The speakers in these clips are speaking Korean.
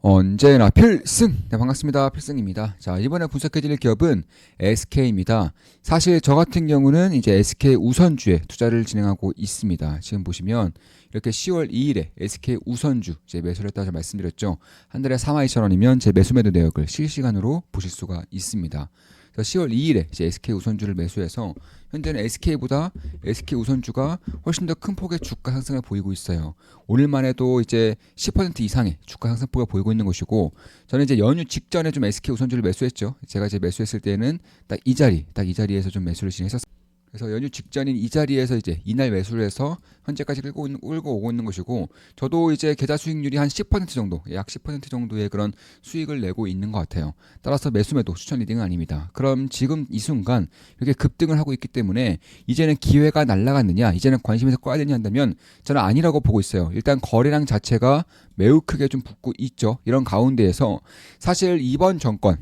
언제나 필승! 네, 반갑습니다. 필승입니다. 자, 이번에 분석해드릴 기업은 SK입니다. 사실 저 같은 경우는 이제 SK 우선주에 투자를 진행하고 있습니다. 지금 보시면 이렇게 10월 2일에 SK 우선주 제 매수를 했다고 말씀드렸죠. 한 달에 42,000원이면 제 매수 매도 내역을 실시간으로 보실 수가 있습니다. 그래서 10월 2일에 이제 SK 우선주를 매수해서 현재는 SK보다 SK 우선주가 훨씬 더 큰 폭의 주가 상승을 보이고 있어요. 오늘만 해도 이제 10% 이상의 주가 상승폭을 보이고 있는 것이고, 저는 이제 연휴 직전에 좀 SK 우선주를 매수했죠. 제가 이제 매수했을 때는 딱 이 자리에서 좀 매수를 진행했었어요. 그래서 연휴 직전인 이 자리에서 이제 이날 매수를 해서 현재까지 끌고 오고 있는 것이고, 저도 이제 계좌 수익률이 한 10% 정도, 약 10% 정도의 그런 수익을 내고 있는 것 같아요. 따라서 매수매도 추천 리딩은 아닙니다. 그럼 지금 이 순간 이렇게 급등을 하고 있기 때문에 이제는 기회가 날아갔느냐, 이제는 관심에서 꺼야 되냐 한다면 저는 아니라고 보고 있어요. 일단 거래량 자체가 매우 크게 좀 붙고 있죠. 이런 가운데에서 사실 이번 정권,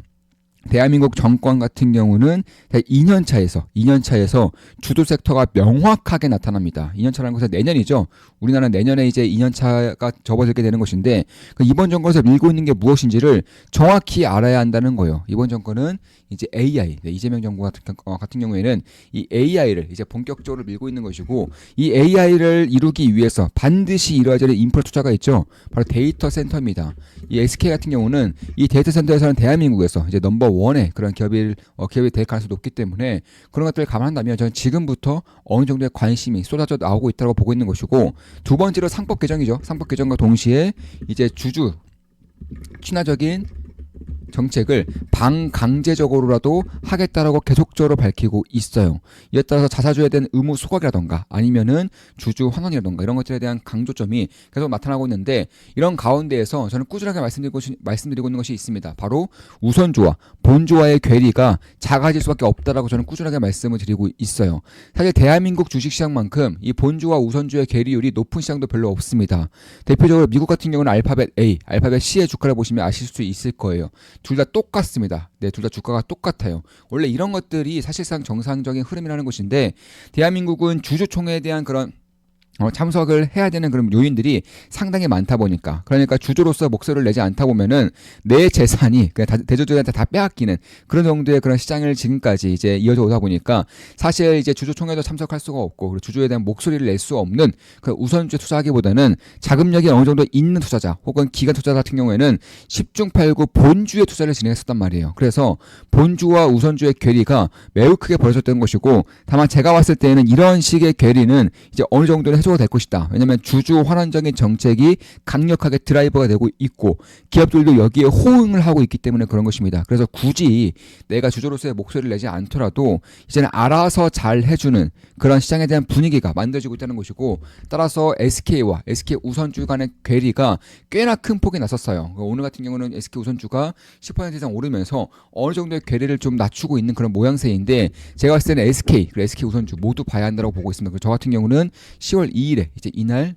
대한민국 정권 같은 경우는 2년 차에서 주도 섹터가 명확하게 나타납니다. 2년 차라는 것은 내년이죠. 우리나라는 내년에 이제 2년 차가 접어들게 되는 것인데, 이번 정권에서 밀고 있는 게 무엇인지를 정확히 알아야 한다는 거예요. 이번 정권은 이제 AI, 이재명 정부 같은 경우에는 이 AI를 이제 본격적으로 밀고 있는 것이고, 이 AI를 이루기 위해서 반드시 이루어야 되는 인프라 투자가 있죠. 바로 데이터 센터입니다. 이 SK 같은 경우는 이 데이터 센터에서는 대한민국에서 이제 넘버 원의 그런 기업이 될 가능성이 높기 때문에, 그런 것들을 감안한다면 저는 지금부터 어느 정도의 관심이 쏟아져 나오고 있다고 보고 있는 것이고, 두 번째로 상법 개정이죠. 상법 개정과 동시에 이제 주주 친화적인 정책을 반강제적으로라도 하겠다라고 계속적으로 밝히고 있어요. 이에 따라서 자사주에 대한 의무 소각이라던가 아니면은 주주 환원이라던가 이런 것들에 대한 강조점이 계속 나타나고 있는데, 이런 가운데에서 저는 꾸준하게 말씀드리고 있는 것이 있습니다. 바로 우선주와 본주와의 괴리가 작아질 수밖에 없다라고 저는 꾸준하게 말씀을 드리고 있어요. 사실 대한민국 주식시장만큼 이 본주와 우선주의 괴리율이 높은 시장도 별로 없습니다. 대표적으로 미국 같은 경우는 알파벳 A, 알파벳 C의 주가를 보시면 아실 수 있을 거예요. 둘 다 똑같습니다. 네, 둘 다 주가가 똑같아요. 원래 이런 것들이 사실상 정상적인 흐름이라는 것인데, 대한민국은 주주총회에 대한 그런 참석을 해야 되는 그런 요인들이 상당히 많다 보니까, 그러니까 주주로서 목소리를 내지 않다 보면은 내 재산이 그냥 대주주한테 다 빼앗기는 그런 정도의 그런 시장을 지금까지 이제 이어져 오다 보니까, 사실 이제 주주총회도 참석할 수가 없고, 그리고 주주에 대한 목소리를 낼 수 없는 그 우선주에 투자하기보다는 자금력이 어느 정도 있는 투자자 혹은 기관 투자자 같은 경우에는 10중 8구 본주에 투자를 진행했었단 말이에요. 그래서 본주와 우선주의 괴리가 매우 크게 벌어졌던 것이고, 다만 제가 봤을 때는 이런 식의 괴리는 이제 어느 정도는 될 것이다. 왜냐하면 주주 환원적인 정책이 강력하게 드라이버가 되고 있고, 기업들도 여기에 호응을 하고 있기 때문에 그런 것입니다. 그래서 굳이 내가 주주로서의 목소리를 내지 않더라도 이제는 알아서 잘 해주는 그런 시장에 대한 분위기가 만들어지고 있다는 것이고, 따라서 SK와 SK 우선주 간의 괴리가 꽤나 큰 폭이 났었어요. 오늘 같은 경우는 SK 우선주가 10% 이상 오르면서 어느 정도의 괴리를 좀 낮추고 있는 그런 모양새인데, 제가 봤을 때는 SK 그리고 SK 우선주 모두 봐야 한다고 보고 있습니다. 저 같은 경우는 10월 2일에 이제 이날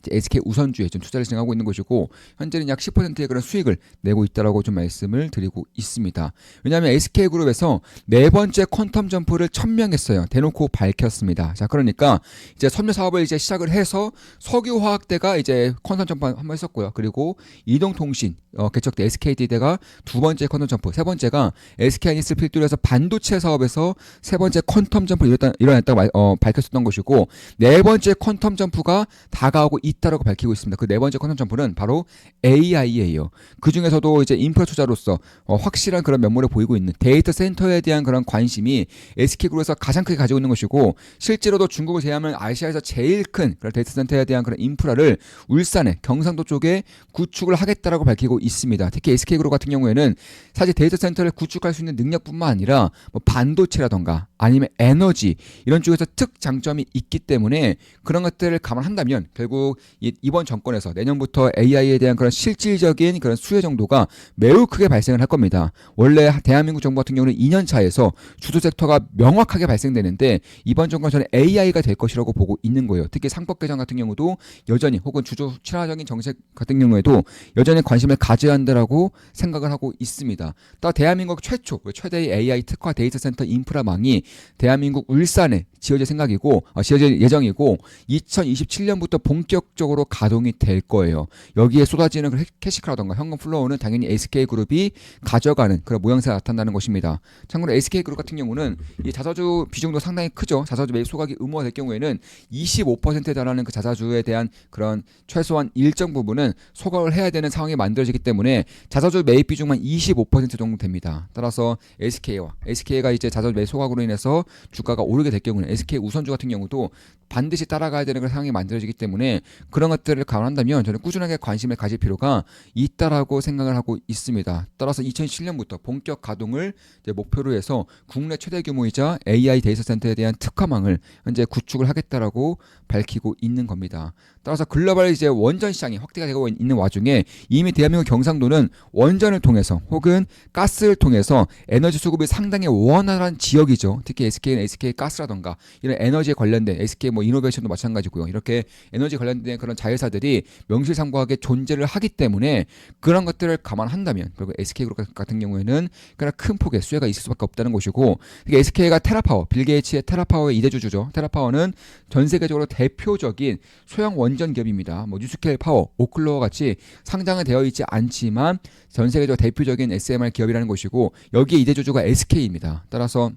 이제 SK 우선주에 좀 투자를 진행하고 있는 것이고, 현재는 약 10%의 그런 수익을 내고 있다라고 좀 말씀을 드리고 있습니다. 왜냐하면 SK그룹에서 네 번째 퀀텀 점프를 천명했어요. 대놓고 밝혔습니다. 자, 그러니까 이제 섬유 사업을 이제 시작을 해서 석유화학대가 이제 퀀텀 점프 한번 했었고요. 그리고 이동통신 개척대 SKD대가 두 번째 퀀텀 점프, 세 번째가 SK하이닉스 필두에서 반도체 사업에서 세 번째 퀀텀 점프 일어났다고 밝혔었던 것이고, 네 번째 퀀텀 점프가 다가오고 있다라고 밝히고 있습니다. 그 네 번째 퀀텀 점프는 바로 AI예요. 그 중에서도 이제 인프라 투자로서 확실한 그런 면모를 보이고 있는 데이터 센터에 대한 그런 관심이 SK그룹에서 가장 크게 가지고 있는 것이고, 실제로도 중국을 제외하면 아시아에서 제일 큰 그런 데이터 센터에 대한 그런 인프라를 울산에 경상도 쪽에 구축을 하겠다라고 밝히고 있습니다. 특히 SK그룹 같은 경우에는 사실 데이터 센터를 구축할 수 있는 능력뿐만 아니라 뭐 반도체라던가 아니면 에너지 이런 쪽에서 특 장점이 있기 때문에, 그런 것들을 감안한다면 결국 이번 정권에서 내년부터 AI에 대한 그런 실질적인 그런 수혜 정도가 매우 크게 발생을 할 겁니다. 원래 대한민국 정부 같은 경우는 2년 차에서 주도 섹터가 명확하게 발생되는데, 이번 정권 저는 AI가 될 것이라고 보고 있는 거예요. 특히 상법 개정 같은 경우도 여전히, 혹은 주주 친화적인 정책 같은 경우에도 여전히 관심을 가져야 한다라고 생각을 하고 있습니다. 또 대한민국 최대의 AI 특화 데이터 센터 인프라망이 대한민국 울산에 지어질 예정이고, 2027년부터 본격적으로 본격적으로 가동이 될 거예요. 여기에 쏟아지는 그 캐시카라던가 현금 플로우는 당연히 SK그룹이 가져가는 그런 모양새가 나타난다는 것입니다. 참고로 SK그룹 같은 경우는 이 자사주 비중도 상당히 크죠. 자사주 매입 소각이 의무화 될 경우에는 25%에 달하는 그 자사주에 대한 그런 최소한 일정 부분은 소각을 해야 되는 상황이 만들어지기 때문에 자사주 매입 비중만 25% 정도 됩니다. 따라서 SK가 이제 자사주 매입 소각으로 인해서 주가가 오르게 될 경우는 SK 우선주 같은 경우도 반드시 따라가야 되는 그런 상황이 만들어지기 때문에 그런 것들을 감안한다면 저는 꾸준하게 관심을 가질 필요가 있다라고 생각을 하고 있습니다. 따라서 2007년부터 본격 가동을 이제 목표로 해서 국내 최대 규모이자 AI 데이터 센터에 대한 특화망을 현재 구축을 하겠다라고 밝히고 있는 겁니다. 따라서 글로벌 이제 원전 시장이 확대가 되고 있는 와중에 이미 대한민국 경상도는 원전을 통해서 혹은 가스를 통해서 에너지 수급이 상당히 원활한 지역이죠. 특히 SK는 SK 가스라던가 이런 에너지에 관련된 SK 뭐 이노베이션도 마찬가지고요. 이렇게 에너지 관련된 그런 자회사들이 명실상부하게 존재를 하기 때문에 그런 것들을 감안한다면 그리고 SK그룹 같은 경우에는 그냥 큰 폭의 수혜가 있을 수밖에 없다는 것이고 SK가 테라파워, 빌 게이츠의 테라파워의 이대주주죠. 테라파워는 전 세계적으로 대표적인 소형 원전 기업입니다. 뭐 뉴스케일 파워, 오클로와 같이 상장은 되어 있지 않지만 전 세계적으로 대표적인 SMR 기업이라는 것이고 여기에 이대주주가 SK입니다. 따라서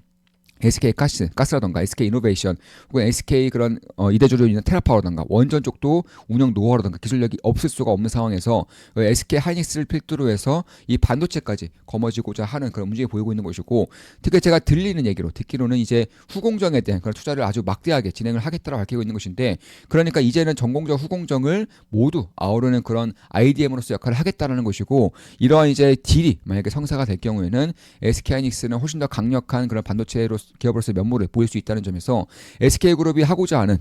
SK 가스라던가 SK 이노베이션 혹은 SK 그런 이대주로 있는 테라파워라던가 원전 쪽도 운영 노하우라던가 기술력이 없을 수가 없는 상황에서 SK 하이닉스를 필두로 해서 이 반도체까지 거머쥐고자 하는 그런 움직임이 보이고 있는 것이고 특히 제가 듣기로는 이제 후공정에 대한 그런 투자를 아주 막대하게 진행을 하겠다고 밝히고 있는 것인데 그러니까 이제는 전공정 후공정을 모두 아우르는 그런 IDM으로서 역할을 하겠다는 것이고 이러한 이제 딜이 만약에 성사가 될 경우에는 SK 하이닉스는 훨씬 더 강력한 그런 반도체로 기업으로서 면모를 보일 수 있다는 점에서 SK그룹이 하고자 하는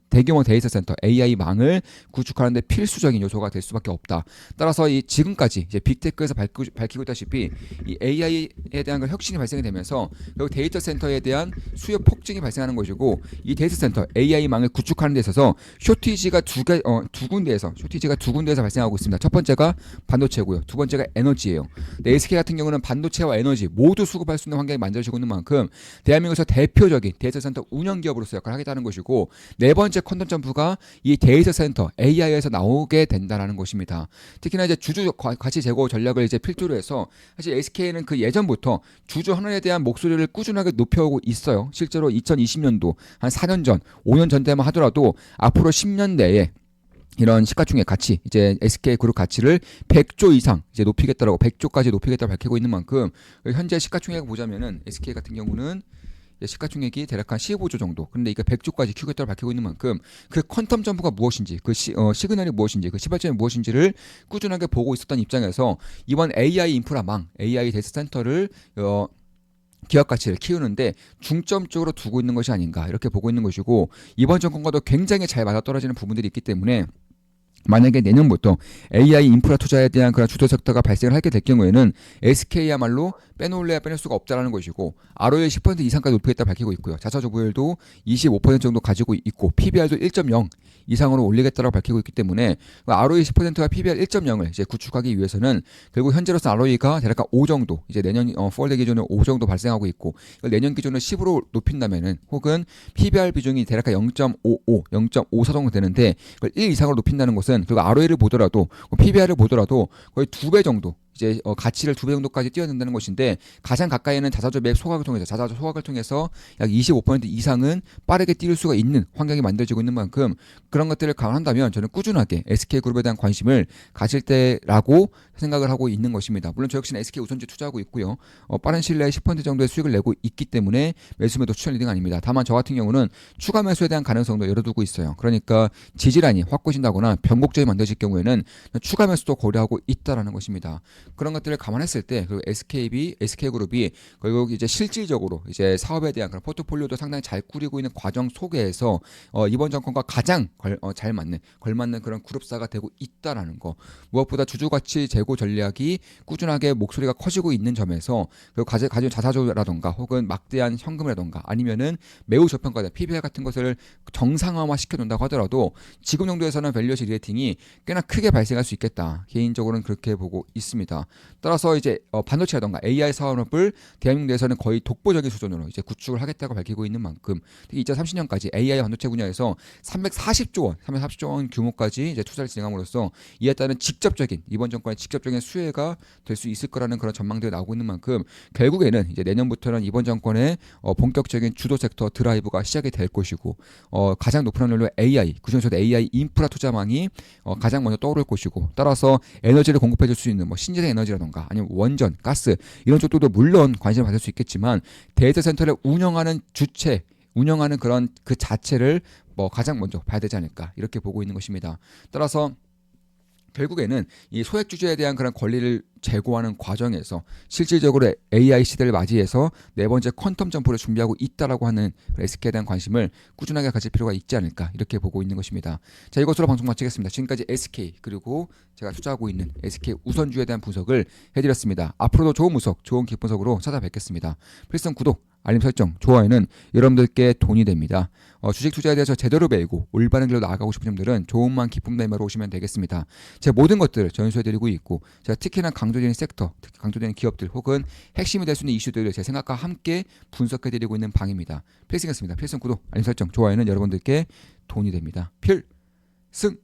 대규모 데이터 센터 AI망을 구축하는 데 필수적인 요소가 될 수밖에 없다. 따라서 이 지금까지 이제 빅테크에서 밝히고 있다시피 이 AI에 대한 그 혁신이 발생이 되면서 결국 데이터 센터에 대한 수요 폭증이 발생하는 것이고 이 데이터 센터 AI망을 구축하는 데 있어서 쇼티지가 두 군데에서 발생하고 있습니다. 첫 번째가 반도체고요. 두 번째가 에너지예요. SK 같은 경우는 반도체와 에너지 모두 수급할 수 있는 환경이 만들어지고 있는 만큼 대한민국에서 대표적인 데이터 센터 운영 기업으로서 역할을 하겠다는 것이고 네 번째 컨텐츠 점프가 이 데이터 센터 AI에서 나오게 된다는 것입니다. 특히나 이제 주주 가치 제고 전략을 이제 필두로 해서 사실 SK는 그 예전부터 주주 환원에 대한 목소리를 꾸준하게 높여오고 있어요. 실제로 2020년도 한 4년 전, 5년 전 때만 하더라도 앞으로 10년 내에 이런 시가총액 가치, 이제 SK그룹 가치를 100조 이상 이제 높이겠다라고 100조까지 높이겠다고 밝히고 있는 만큼 현재 시가총액을 보자면은 SK 같은 경우는 시가총액이 대략 한 15조 정도. 근데 이게 100조까지 키우겠다고 밝히고 있는 만큼 그 퀀텀 점프가 무엇인지, 그 시그널이 무엇인지, 그 시발점이 무엇인지를 꾸준하게 보고 있었던 입장에서 이번 AI 인프라망, AI 데이터 센터를 기업 가치를 키우는데 중점적으로 두고 있는 것이 아닌가 이렇게 보고 있는 것이고 이번 정권과도 굉장히 잘 맞아떨어지는 부분들이 있기 때문에 만약에 내년부터 AI 인프라 투자에 대한 그런 주도 섹터가 발생을 하게 될 경우에는 SK야말로 빼놓을래야 빼놓을 수가 없다라는 것이고 ROE 10% 이상까지 높이겠다 밝히고 있고요. 자사주 보유율도 25% 정도 가지고 있고 PBR도 1.0 이상으로 올리겠다라고 밝히고 있기 때문에 ROE 10%와 PBR 1.0을 이제 구축하기 위해서는 결국 현재로서 ROE가 대략 5 정도 이제 내년 포월드 기준으로 5 정도 발생하고 있고 내년 기준으로 10으로 높인다면은 혹은 PBR 비중이 대략 0.55, 0.54 정도 되는데 그걸 1 이상으로 높인다는 것은 그리고 ROE를 보더라도 PBR을 보더라도 거의 2배 정도 이제 가치를 2배 정도까지 뛰어든다는 것인데 가장 가까이는 자사주 매입 소각을 통해서 약 25% 이상은 빠르게 뛸 수가 있는 환경이 만들어지고 있는 만큼 그런 것들을 감안한다면 저는 꾸준하게 SK그룹에 대한 관심을 가질 때라고 생각을 하고 있는 것입니다. 물론 저 역시는 SK 우선주 투자하고 있고요. 빠른 시일 내에 10% 정도의 수익을 내고 있기 때문에 매수매도 추천 리딩 아닙니다. 다만 저 같은 경우는 추가 매수에 대한 가능성도 열어두고 있어요. 그러니까 지지란이 확고해진다거나 변곡점이 만들어질 경우에는 추가 매수도 고려하고 있다라는 것입니다. 그런 것들을 감안했을 때 그리고 SK그룹이 결국 이제 실질적으로 이제 사업에 대한 그런 포트폴리오도 상당히 잘 꾸리고 있는 과정 속에서 이번 정권과 가장 잘 맞는 걸맞는 그런 그룹사가 되고 있다라는 거. 무엇보다 주주 가치 제고 재고 전략이 꾸준하게 목소리가 커지고 있는 점에서 그리고 가진 자사조라던가 혹은 막대한 현금이라던가 아니면은 매우 저평가된 PBR 같은 것을 정상화만 시켜놓는다고 하더라도 지금 정도에서는 밸류에이션 리레이팅이 꽤나 크게 발생할 수 있겠다. 개인적으로는 그렇게 보고 있습니다. 따라서 이제 반도체라던가 AI 산업을 대한민국 내에서는 거의 독보적인 수준으로 이제 구축을 하겠다고 밝히고 있는 만큼 특히 2030년까지 AI 반도체 분야에서 340조 원 규모까지 이제 투자를 진행함으로써 이에 따른 직접적인 이번 정권의 직접적인 수혜가 될 수 있을 거라는 그런 전망들이 나오고 있는 만큼 결국에는 이제 내년부터는 이번 정권의 본격적인 주도 섹터 드라이브가 시작이 될 것이고 가장 높은 확률로 AI 그중에서도 AI 인프라 투자망이 가장 먼저 떠오를 것이고 따라서 에너지를 공급해 줄 수 있는 뭐 신재생 에너지라던가 아니면 원전, 가스 이런 쪽도 물론 관심을 받을 수 있겠지만 데이터 센터를 운영하는 주체 운영하는 그런 그 자체를 뭐 가장 먼저 봐야 되지 않을까 이렇게 보고 있는 것입니다. 따라서 결국에는 이 소액 주주에 대한 그런 권리를 제고하는 과정에서 실질적으로 AI 시대를 맞이해서 네 번째 퀀텀 점프를 준비하고 있다라고 하는 SK에 대한 관심을 꾸준하게 가질 필요가 있지 않을까 이렇게 보고 있는 것입니다. 자, 이것으로 방송 마치겠습니다. 지금까지 SK 그리고 제가 투자하고 있는 SK 우선주에 대한 분석을 해드렸습니다. 앞으로도 좋은 분석, 좋은 기분석으로 찾아뵙겠습니다. 필승 구독, 알림 설정, 좋아요는 여러분들께 돈이 됩니다. 주식 투자에 대해서 제대로 배우고 올바른 길로 나아가고 싶은 분들은 좋은만 기쁨 다이마로 오시면 되겠습니다. 제 모든 것들을 전수해드리고 있고 제가 특히나 강조되는 섹터, 특히 강조되는 기업들 혹은 핵심이 될 수 있는 이슈들을 제 생각과 함께 분석해드리고 있는 방입니다. 필승이었습니다. 필승 구독, 알림 설정, 좋아요는 여러분들께 돈이 됩니다. 필승!